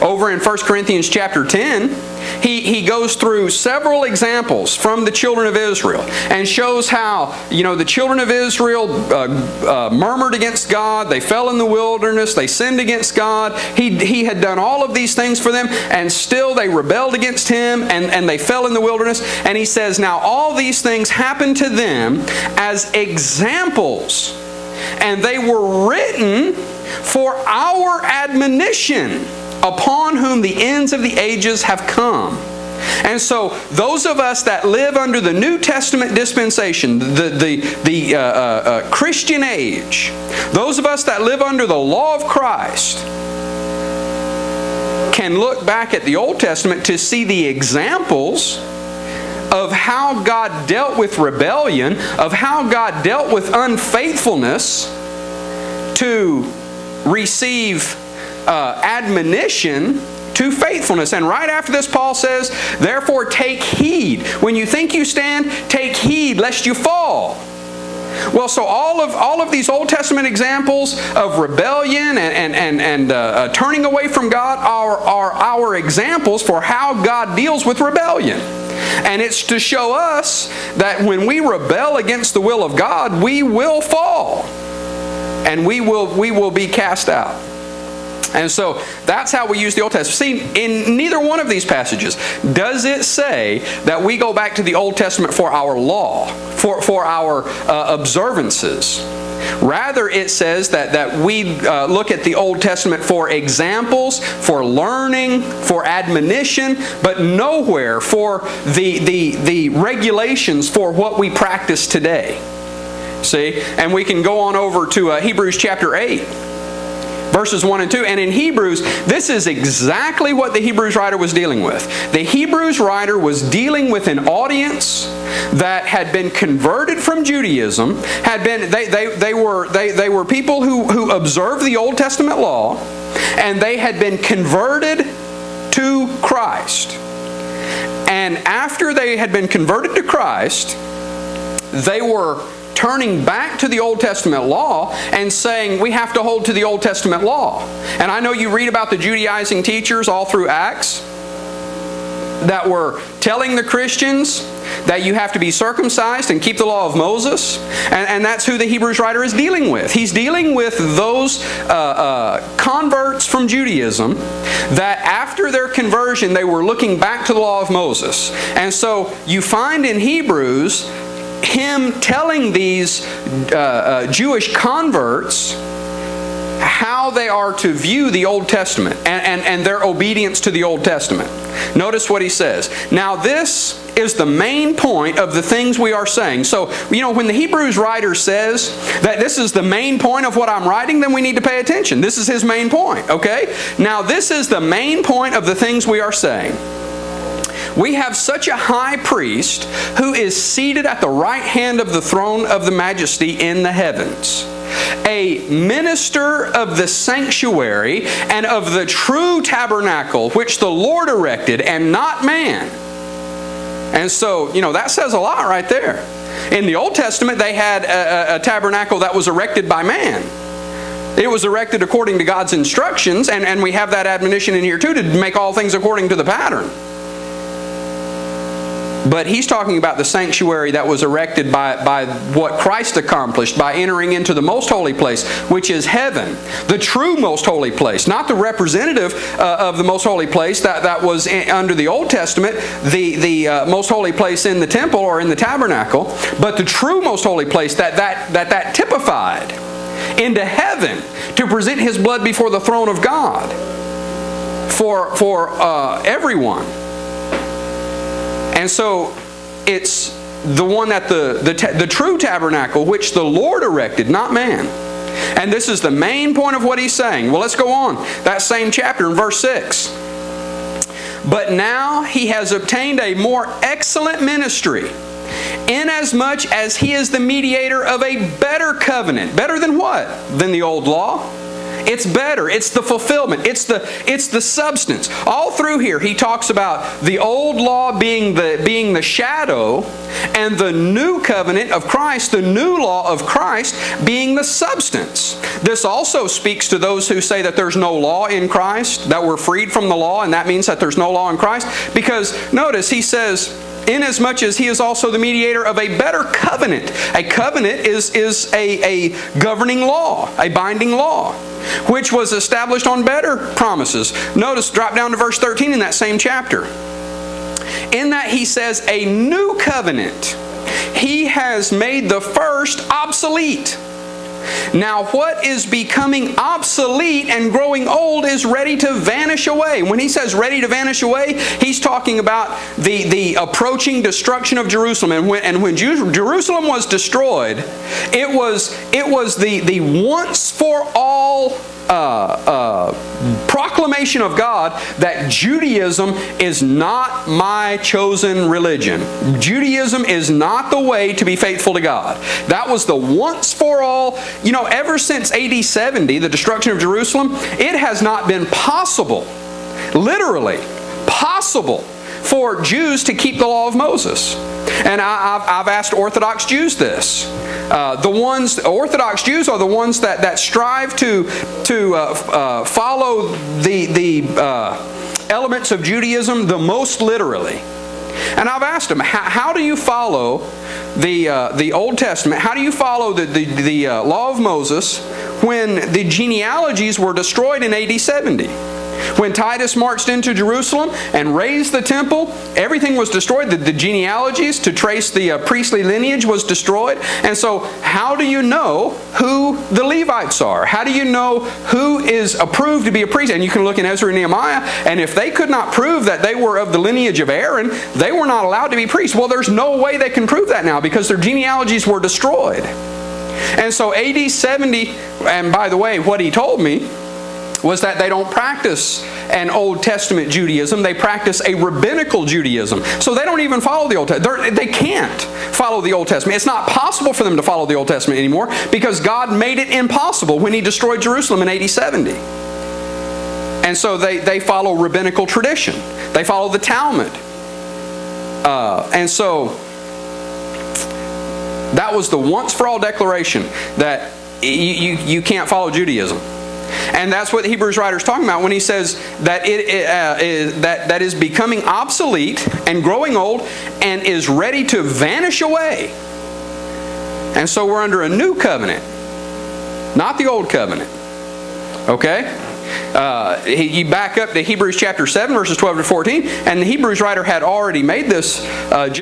Over in 1 Corinthians chapter 10, he goes through several examples from the children of Israel and shows how, the children of Israel murmured against God. They fell in the wilderness. They sinned against God. He had done all of these things for them, and still they rebelled against Him, and they fell in the wilderness. And he says, now all these things happened to them as examples, and they were written for our admonition, upon whom the ends of the ages have come. And so those of us that live under the New Testament dispensation, the Christian age, those of us that live under the law of Christ, can look back at the Old Testament to see the examples of how God dealt with rebellion, of how God dealt with unfaithfulness to receive admonition to faithfulness. And right after this, Paul says, therefore take heed. When you think you stand, take heed lest you fall. Well, so all of these Old Testament examples of rebellion and turning away from God are our examples for how God deals with rebellion. And it's to show us that when we rebel against the will of God, we will fall. And we will be cast out. And so that's how we use the Old Testament. See, in neither one of these passages does it say that we go back to the Old Testament for our law, for our observances. Rather, it says that we look at the Old Testament for examples, for learning, for admonition, but nowhere for the regulations for what we practice today. See? And we can go on over to Hebrews chapter 8. Verses 1 and 2. And in Hebrews, this is exactly what the Hebrews writer was dealing with. The Hebrews writer was dealing with an audience that had been converted from Judaism. They were people who observed the Old Testament law, and they had been converted to Christ. And after they had been converted to Christ, they were turning back to the Old Testament law and saying, we have to hold to the Old Testament law. And I know you read about the Judaizing teachers all through Acts that were telling the Christians that you have to be circumcised and keep the law of Moses. And that's who the Hebrews writer is dealing with. He's dealing with those converts from Judaism that after their conversion they were looking back to the law of Moses. And so you find in Hebrews him telling these Jewish converts how they are to view the Old Testament and their obedience to the Old Testament. Notice what he says. Now this is the main point of the things we are saying. So, when the Hebrews writer says that this is the main point of what I'm writing, then we need to pay attention. This is his main point, okay? Now this is the main point of the things we are saying. We have such a high priest who is seated at the right hand of the throne of the majesty in the heavens, a minister of the sanctuary and of the true tabernacle which the Lord erected and not man. And so, that says a lot right there. In the Old Testament, they had a tabernacle that was erected by man. It was erected according to God's instructions, and we have that admonition in here too, to make all things according to the pattern. But he's talking about the sanctuary that was erected by what Christ accomplished by entering into the most holy place, which is heaven. The true most holy place, not the representative of the most holy place that was under the Old Testament, the most holy place in the temple or in the tabernacle, but the true most holy place that typified into heaven to present His blood before the throne of God for everyone. And so it's the one that the true tabernacle which the Lord erected, not man. And this is the main point of what he's saying. Well, let's go on. That same chapter in verse 6. But now he has obtained a more excellent ministry, inasmuch as he is the mediator of a better covenant. Better than what? Than the old law. It's better. It's the fulfillment. It's the substance. All through here, he talks about the old law being the shadow, and the new covenant of Christ, the new law of Christ, being the substance. This also speaks to those who say that there's no law in Christ, that we're freed from the law, and that means that there's no law in Christ. Because notice he says, inasmuch as he is also the mediator of a better covenant. A covenant is a governing law, a binding law, which was established on better promises. Notice, drop down to verse 13 in that same chapter. In that he says, a new covenant. He has made the first obsolete. Now what is becoming obsolete and growing old is ready to vanish away. When he says ready to vanish away, he's talking about the approaching destruction of Jerusalem. And when Jerusalem was destroyed, it was the once for all proclamation of God that Judaism is not my chosen religion. Judaism is not the way to be faithful to God. That was the once for all. You know, ever since AD 70, the destruction of Jerusalem, it has not been possible, literally possible, for Jews to keep the law of Moses. And I've asked Orthodox Jews this. Orthodox Jews are the ones that strive to follow the elements of Judaism the most literally. And I've asked them, how do you follow the Old Testament? How do you follow the law of Moses when the genealogies were destroyed in AD 70? When Titus marched into Jerusalem and razed the temple, everything was destroyed. The genealogies to trace the priestly lineage was destroyed. And so how do you know who the Levites are? How do you know who is approved to be a priest? And you can look in Ezra and Nehemiah, and if they could not prove that they were of the lineage of Aaron, they were not allowed to be priests. Well, there's no way they can prove that now because their genealogies were destroyed. And so AD 70, and by the way, what he told me was that they don't practice an Old Testament Judaism. They practice a rabbinical Judaism. So they don't even follow the Old Testament. They can't follow the Old Testament. It's not possible for them to follow the Old Testament anymore because God made it impossible when He destroyed Jerusalem in AD 70. And so they follow rabbinical tradition. They follow the Talmud. And so that was the once-for-all declaration that you can't follow Judaism. And that's what the Hebrews writer is talking about when he says that that is becoming obsolete and growing old and is ready to vanish away. And so we're under a new covenant, not the old covenant. Okay? You back up to Hebrews chapter 7, verses 12 to 14, and the Hebrews writer had already made this